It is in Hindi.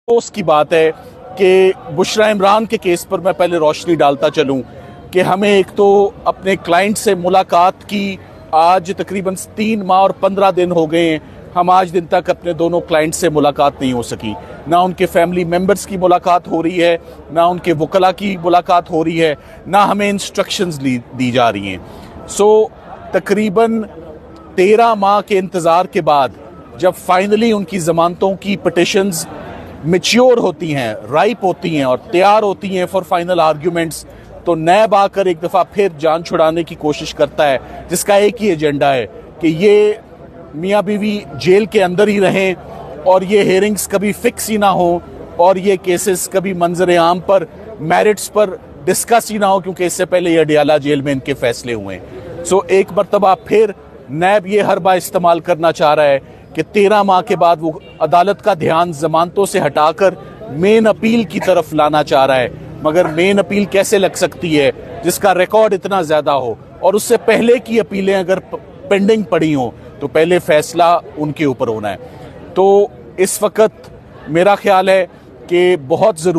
अफसोस की बात है कि बुशरा इमरान के केस पर मैं पहले रोशनी डालता चलूं कि हमें एक तो अपने क्लाइंट से मुलाकात की आज तकरीबन 3 माह और 15 दिन हो गए हैं। हम आज दिन तक अपने दोनों क्लाइंट से मुलाकात नहीं हो सकी। ना उनके फैमिली मेम्बर्स की मुलाकात हो रही है, ना उनके वकला की मुलाकात हो रही है, ना हमें इंस्ट्रक्शंस दी जा रही हैं। तकरीबन 13 माह के इंतज़ार के बाद जब फाइनली उनकी ज़मानतों की पिटिशंस मैच्योर होती हैं, राइप होती हैं और तैयार होती हैं फॉर फाइनल आर्ग्यूमेंट्स, तो नैब आकर एक दफ़ा फिर जान छुड़ाने की कोशिश करता है, जिसका एक ही एजेंडा है कि ये मियाँ बीवी जेल के अंदर ही रहें और ये हेयरिंग्स कभी फिक्स ही ना हो और ये केसेस कभी मंजर आम पर मेरिट्स पर डिस्कस ही ना हो, क्योंकि इससे पहले ये अडियाला जेल में इनके फैसले हुए हैं। एक मरतबा फिर नैब ये हरबा इस्तेमाल करना चाह रहा है कि 13 माह के बाद वो अदालत का ध्यान जमानतों से हटाकर मेन अपील की तरफ लाना चाह रहा है। मगर मेन अपील कैसे लग सकती है जिसका रिकॉर्ड इतना ज्यादा हो, और उससे पहले की अपीलें अगर पेंडिंग पड़ी हो तो पहले फैसला उनके ऊपर होना है। तो इस वक्त मेरा ख्याल है कि बहुत जरूरी